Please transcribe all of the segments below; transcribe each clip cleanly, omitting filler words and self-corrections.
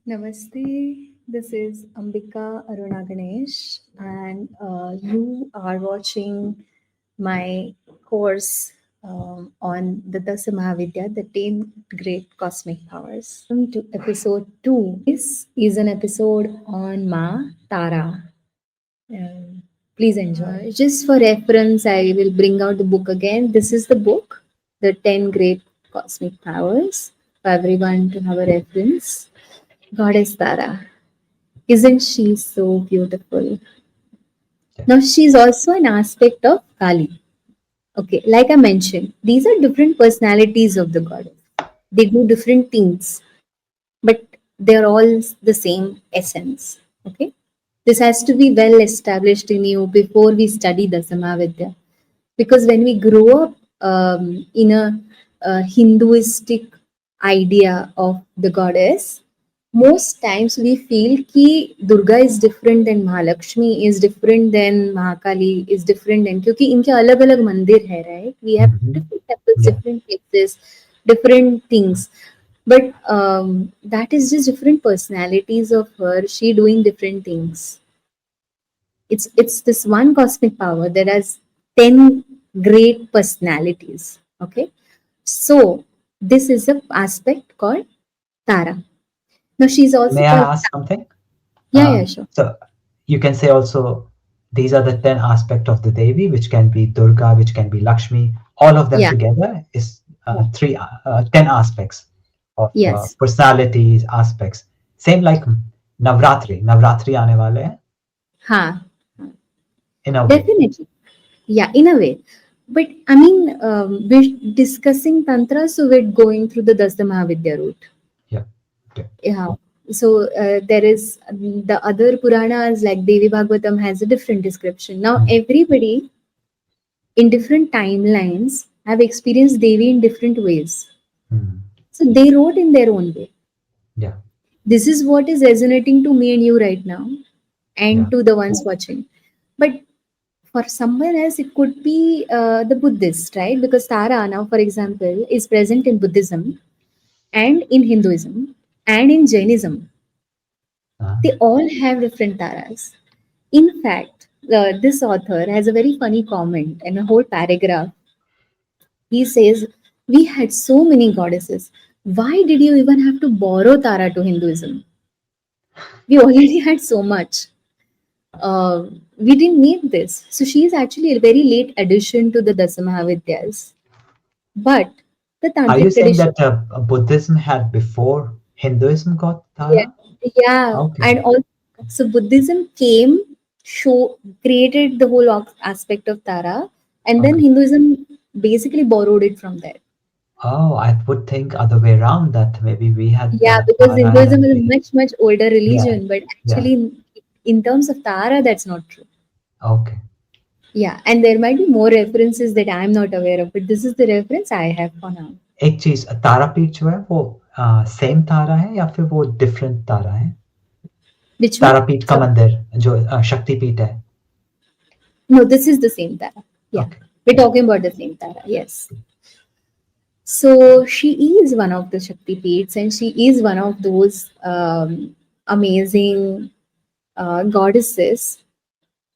Namaste, this is ambikaarunaganesh, and you are watching my course on the DasMahavidyas, the 10 Great Cosmic Powers. Welcome to episode 2. This is an episode on Ma Tara. Please enjoy. Just for reference, I will bring out the book again. This is the book, The 10 Great Cosmic Powers, for everyone to have a reference. Goddess Tara. Isn't she so beautiful? Now, she's also an aspect of Kali. Okay, like I mentioned, these are different personalities of the goddess. They do different things, but they're all the same essence. Okay, this has to be well established in you before we study the Samavidya. Because when we grow up in a Hinduistic idea of the goddess, most times we feel कि Durga is different than Mahalakshmi, is different than Mahakali, is different than, क्योंकि इनके अलग अलग मंदिर है, right? We have different temples, Yeah. different places, different things. But that is just different personalities of her. She doing different things. It's this one cosmic power that has 10 great personalities. Okay, so this is an aspect called Tara. Now she's also May I called. ask something? Yeah, sure. So you can say also these are the 10 aspects of the Devi, which can be Durga, which can be Lakshmi. All of them Yeah. together is Yeah. 10 aspects of Yes. personalities, aspects. Same like Navratri. Navratri aane wale hain Ha. in a way. Definitely. Yeah, in a way. But I mean, we're discussing Tantra, so we're going through the DasMahavidya route. Yeah. Okay. Yeah. So there is the other Puranas like Devi Bhagavatam has a different description. Now everybody in different timelines have experienced Devi in different ways. Hmm. So they wrote in their own way. Yeah. This is what is resonating to me and you right now, Yeah. and to the ones watching. But for someone else, it could be the Buddhist, right? Because Tara now, for example, is present in Buddhism and in Hinduism and in Jainism. Uh, They all have different Taras. In fact, this author has a very funny comment and a whole paragraph. He says, we had so many goddesses. Why did you even have to borrow Tara to Hinduism? We already had so much. We didn't need this. So she is actually a very late addition to the DasMahavidyas. But the are you Tantric saying tradition, that Buddhism had before Hinduism got yeah, Tara? yeah, Okay. and also so Buddhism came, created the whole aspect of Tara, and then Okay. Hinduism basically borrowed it from there. Oh, I would think other way around that maybe we had Yeah, because Tara Hinduism and is a much, much older yeah, religion, but yeah. actually, in terms of Tara, that's not true. Okay. Yeah, and there might be more references that I'm not aware of, but this is the reference I have for now. एक चीज तारापीठ जो है वो same तारा है या फिर वो different तारा है? Which one? तारापीठ का Sorry. मंदिर जो शक्तिपीठ है. No, this is the same Tara. Yeah, Okay. we're Yeah. talking about the same Tara. Yes. So she is one of the Shakti Peeths, and she is one of those amazing goddesses.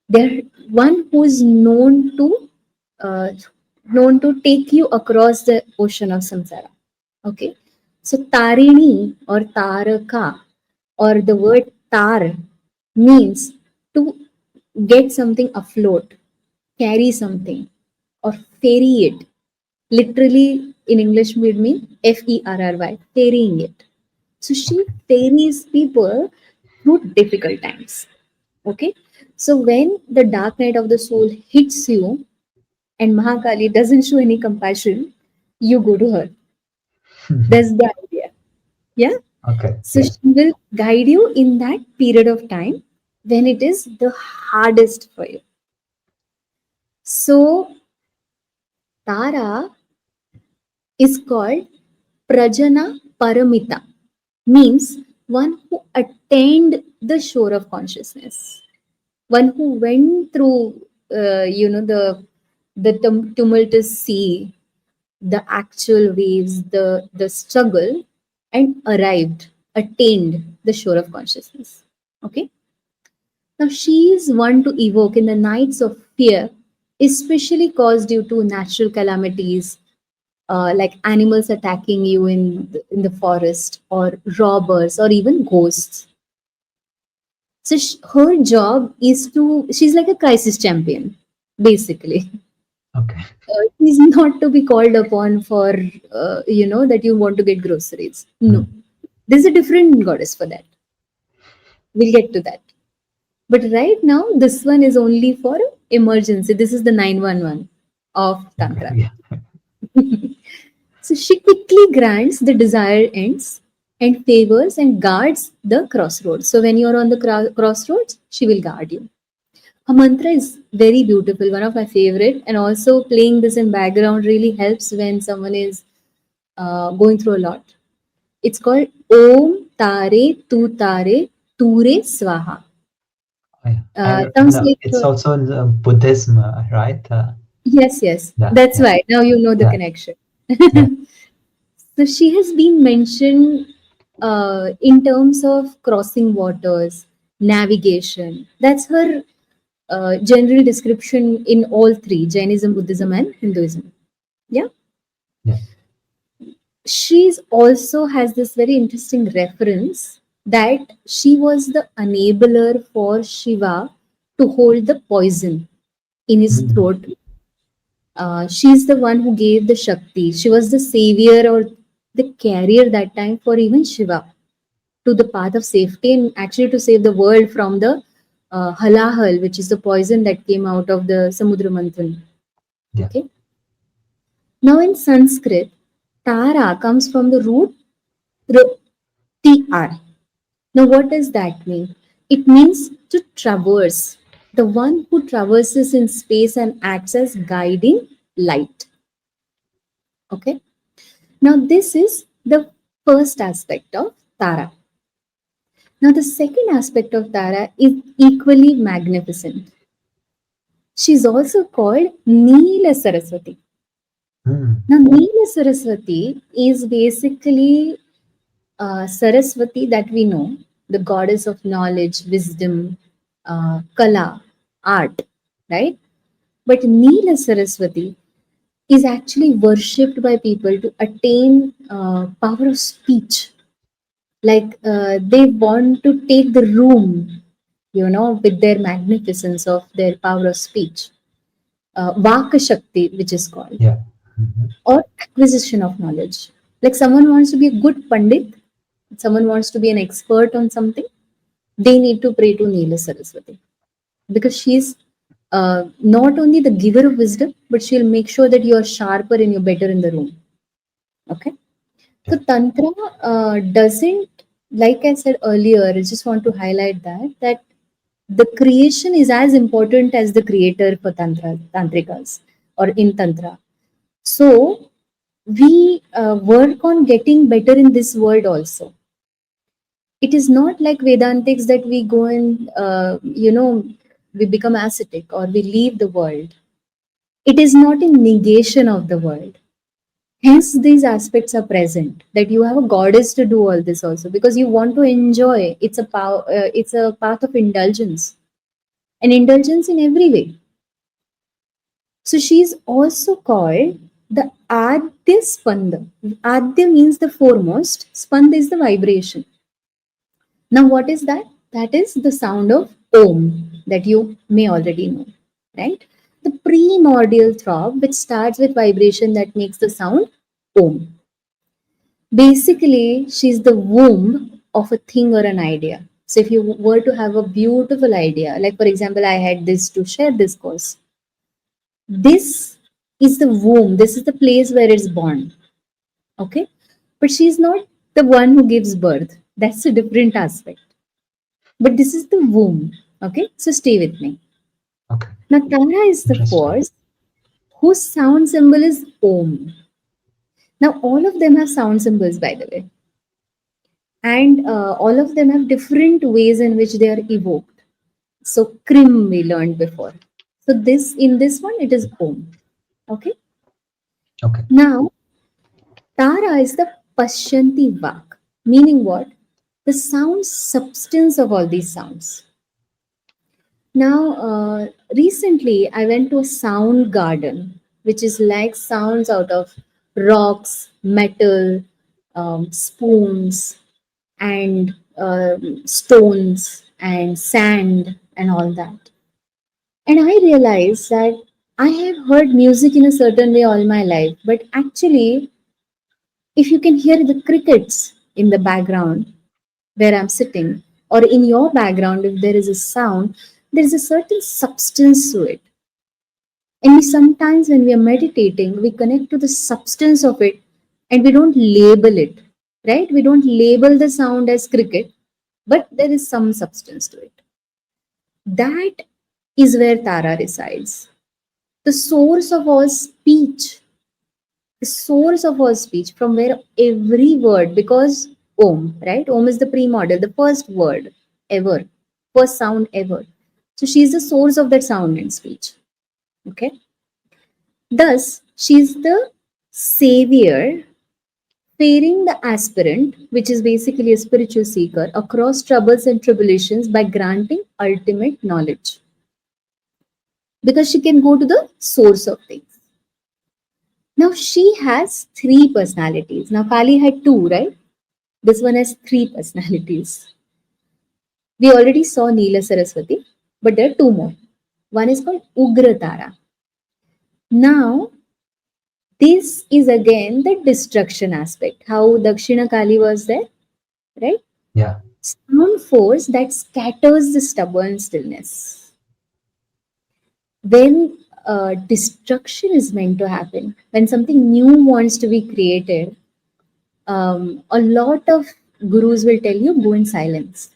They're one who's uh, known to take you across the ocean of samsara. Okay, so Tarini or Taraka or the word tar means to get something afloat, carry something, or ferry it. Literally in English would mean Ferry, ferrying it. So she ferries people through difficult times. Okay. So when the dark night of the soul hits you and Mahakali doesn't show any compassion, you go to her. That's the idea. Yeah. Okay. So Yeah. she will guide you in that period of time when it is the hardest for you. So Tara is called Prajaņa Páramitá, means one who attained the shore of consciousness, one who went through, the tumultuous sea, the actual waves, the struggle, and arrived. attained the shore of consciousness. Okay. Now she is one to evoke in the nights of fear, especially caused due to natural calamities, like animals attacking you in the forest, or robbers, or even ghosts. So her job is to, she's like a crisis champion, basically. Okay. She's not to be called upon for, that you want to get groceries. No. Mm. There's a different goddess for that. We'll get to that. But right now, this one is only for emergency. This is the 911 of Okay. Tantra. Yeah. So she quickly grants the desired ends and favors and guards the crossroads. So when you're on the crossroads, she will guard you. Her mantra is very beautiful, one of my favorite, and also playing this in background really helps when someone is going through a lot. It's called Om Tare Tuttāré Turé Swáhá. Oh, yeah. Sounds No, like it's also in Buddhism, right? yes, yes. Yeah. That's Yeah. why now you know the Yeah. connection. Yeah. So she has been mentioned in terms of crossing waters, navigation. That's her general description in all three: Jainism, Buddhism, and Hinduism. Yeah. Yeah. She's also has this very interesting reference that she was the enabler for Shiva to hold the poison in his Mm. throat. She's the one who gave the shakti. She was the savior or the carrier that time for even Shiva to the path of safety, and actually to save the world from the halahal, which is the poison that came out of the Samudra Manthan. Yeah. Okay. Now in Sanskrit, Tara comes from the root TR. Now what does that mean? It means to traverse, the one who traverses in space and acts as guiding light. Okay. Now this is the first aspect of Tara. Now the second aspect of Tara is equally magnificent. She's also called Neela Saraswati. Mm. Now, Neela Saraswati is basically Saraswati that we know, the goddess of knowledge, wisdom, kala, art, right? But Neela Saraswati is actually worshipped by people to attain power of speech. Like they want to take the room, with their magnificence of their power of speech. Vaka Shakti, which is called, Yeah. Mhm. or acquisition of knowledge. Like someone wants to be a good Pandit, someone wants to be an expert on something, they need to pray to Neela Saraswati because she's not only the giver of wisdom, but she'll make sure that you are sharper and you're better in the room. Okay. So Yeah. Tantra doesn't, like I said earlier, I just want to highlight that the creation is as important as the creator for tantrikas or in Tantra. So we work on getting better in this world also. It is not like Vedantics that we go and, we become ascetic or we leave the world. It is not in negation of the world. Hence, these aspects are present that you have a goddess to do all this also because you want to enjoy. It's a it's a path of indulgence, and indulgence in every way. So she's also called the Adya Spanda. Adya means the foremost, Spanda is the vibration. Now, what is that? That is the sound of Om that you may already know, right? The primordial throb, which starts with vibration that makes the sound Om. Basically, she's the womb of a thing or an idea. So, if you were to have a beautiful idea, like for example, I had this to share this course, this is the womb, this is the place where it's born. Okay. But she's not the one who gives birth, that's a different aspect. But this is the womb. Okay. So stay with me. Okay. Now, Tara is the Interesting. force whose sound symbol is Om. Now, all of them have sound symbols, by the way. And all of them have different ways in which they are evoked. So, Krim we learned before. So, this in this one, it is Om. Okay. Okay. Now, Tara is the Pashyanti Vak, meaning what? the sound substance of all these sounds. Now, recently I went to a sound garden, which is like sounds out of rocks, metal, spoons, and stones and sand and all that. And I realized that I have heard music in a certain way all my life, but actually, if you can hear the crickets in the background where I'm sitting, or in your background, if there is a sound, there is a certain substance to it. And we sometimes, when we are meditating, we connect to the substance of it and we don't label it, right? We don't label the sound as cricket, but there is some substance to it. That is where Tara resides. The source of all speech, the source of all speech, from where every word, because Om, right? Om is the pre-model, the first word ever, first sound ever. So she's the source of that sound and speech. Okay. Thus, she's the savior, fairing the aspirant, which is basically a spiritual seeker, across troubles and tribulations by granting ultimate knowledge. Because she can go to the source of things. Now she has three personalities. Now Kali had two, right? This one has three personalities. We already saw Neela Saraswati, but there are two more. One is called Ugra Tara. Now, this is again the destruction aspect. How Dakshina Kali was there, right? Yeah. Sound force that scatters the stubborn stillness. When destruction is meant to happen, when something new wants to be created, a lot of gurus will tell you go in silence.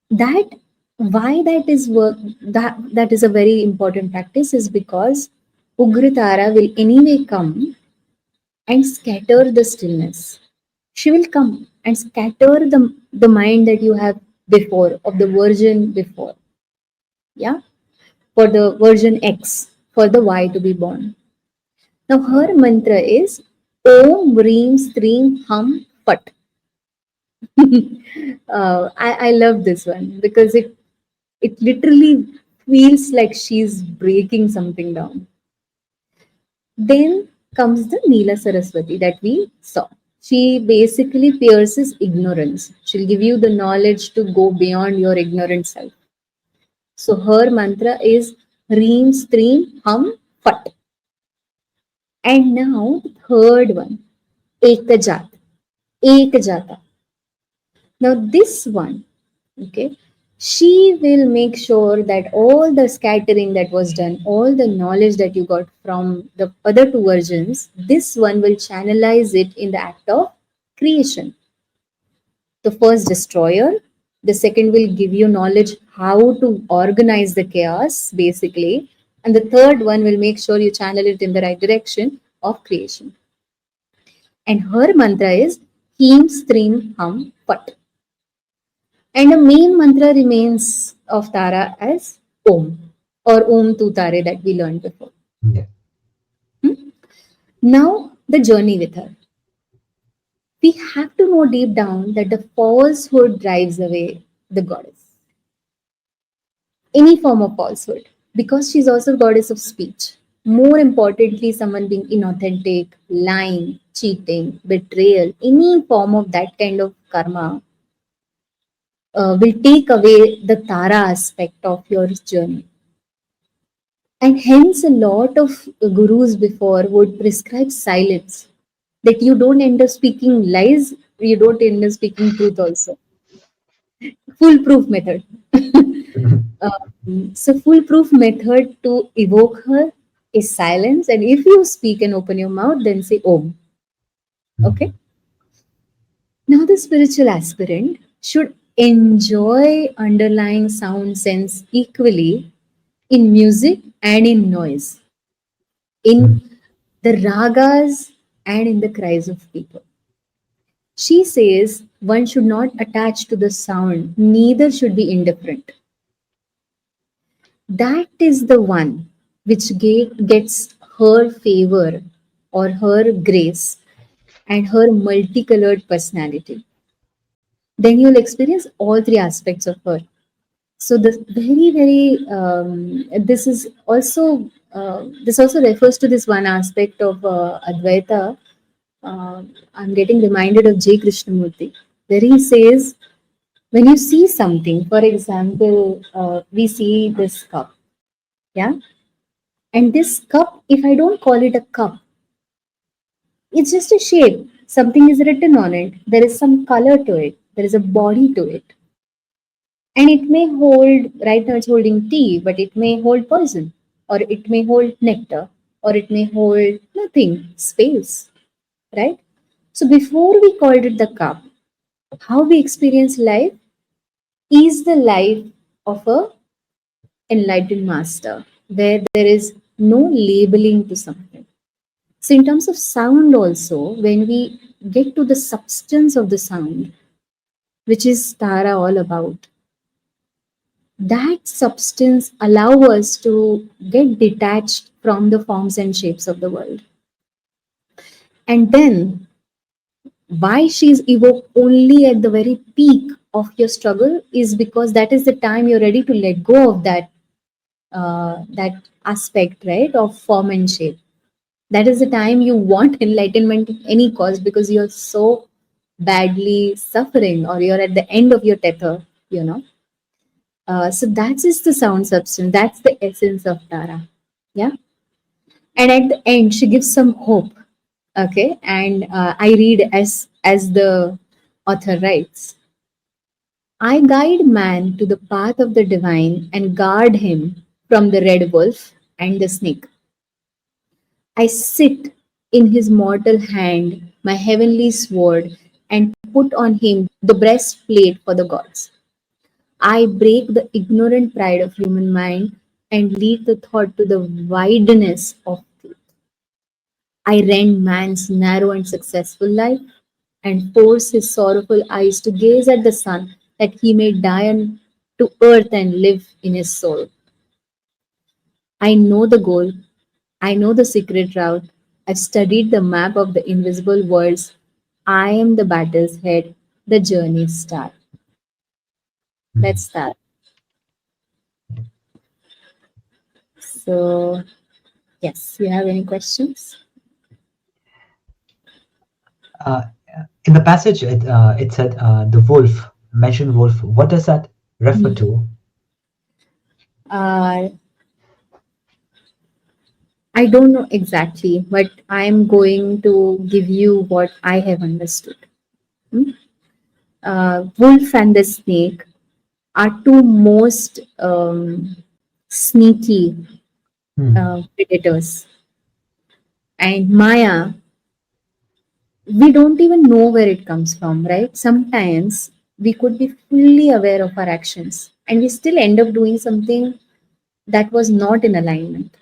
That why that is work that is a very important practice is because Ugritara will anyway come and scatter the stillness. She will come and scatter the mind that you have before, of the version before. Yeah, for the version X, for the Y to be born. Now her mantra is Om Reem Stream Hum Pat. I love this one because it literally feels like she's breaking something down. Then comes the Neela Saraswati that we saw. She basically pierces ignorance. She'll give you the knowledge to go beyond your ignorant self. So her mantra is Reem Stream Hum Fat. And now the third one, Ekajat. Ekajata. Now this one, okay, she will make sure that all the scattering that was done, all the knowledge that you got from the other two versions, this one will channelize it in the act of creation. The first destroyer, the second will give you knowledge how to organize the chaos, basically, and the third one will make sure you channel it in the right direction of creation. And her mantra is Heem Stream Hum Pat. And the main mantra remains of Tara as Om or Om Tuttāré that we learned before. Yeah. Now, the journey with her. We have to know deep down that the falsehood drives away the goddess. Any form of falsehood, because she's also goddess of speech. More importantly, someone being inauthentic, lying, cheating, betrayal, any form of that kind of karma will take away the Tara aspect of your journey. And hence, a lot of gurus before would prescribe silence, that you don't end up speaking lies, you don't end up speaking truth also. Foolproof method. So, foolproof method to evoke her is silence. And if you speak and open your mouth, then say Om. Okay. Now, the spiritual aspirant should enjoy underlying sound sense equally in music and in noise, in the ragas and in the cries of people. She says one should not attach to the sound, neither should be indifferent. That is the one which gets her favor or her grace and her multicolored personality. then you'll experience all three aspects of her. So the very very this also refers to this one aspect of Advaita. I'm getting reminded of J. Krishnamurti, where he says, when you see something, for example, we see this cup, yeah, and this cup, if I don't call it a cup, it's just a shape. Something is written on it. There is some color to it. There is a body to it. And it may hold, right now it's holding tea, but it may hold poison, or it may hold nectar, or it may hold nothing, space, right? So before we called it the cup, how we experience life is the life of a enlightened master, where there is no labeling to something. So in terms of sound also, when we get to the substance of the sound, which is Tara all about, that substance allow us to get detached from the forms and shapes of the world. And then why she's evoked only at the very peak of your struggle is because that is the time you're ready to let go of that aspect, right, of form and shape. That is the time you want enlightenment at any cost, because you're so badly suffering, or you're at the end of your tether, you know. So that is the sound substance. That's the essence of Tara. Yeah. And at the end, she gives some hope. Okay. And I read as the author writes, I guide man to the path of the divine and guard him from the red wolf and the snake. I sit in his mortal hand my heavenly sword and put on him the breastplate for the gods. I break the ignorant pride of human mind and lead the thought to the wideness of truth. I rend man's narrow and successful life and force his sorrowful eyes to gaze at the sun that he may die to earth and live in his soul. I know the goal. I know the secret route. I've studied the map of the invisible worlds. I am the battle's head, the journey's start. Mhm. Let's start. So, yes, you have any questions? Uh, in the passage, it said the wolf, mentioned wolf. What does that refer to? Uh, I don't know exactly, but I'm going to give you what I have understood. Hmm? Wolf and the snake are two most sneaky Hmm. predators. And Maya, we don't even know where it comes from, right? Sometimes we could be fully aware of our actions and we still end up doing something that was not in alignment.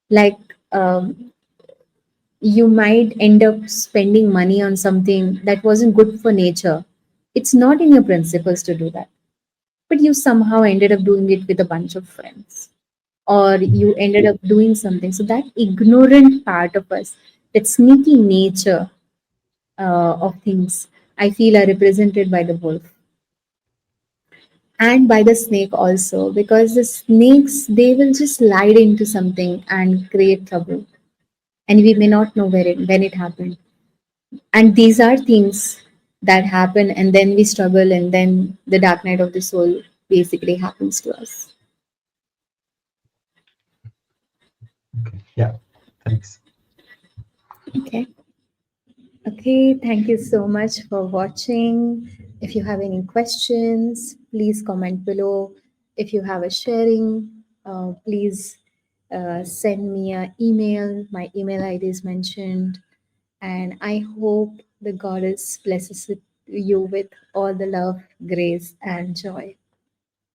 Like, you might end up spending money on something that wasn't good for nature. It's not in your principles to do that, but you somehow ended up doing it with a bunch of friends, or you ended up doing something. So, that ignorant part of us, that sneaky nature of things, I feel are represented by the wolf and by the snake also, because the snakes, they will just slide into something and create trouble, and we may not know when it happened. And these are things that happen, and then we struggle, and then the dark night of the soul basically happens to us. Okay. Yeah. Thanks. Okay. Okay, thank you so much for watching. If you have any questions, please comment below. If you have a sharing, please send me an email. My email ID is mentioned. And I hope the goddess blesses you with all the love, grace, and joy.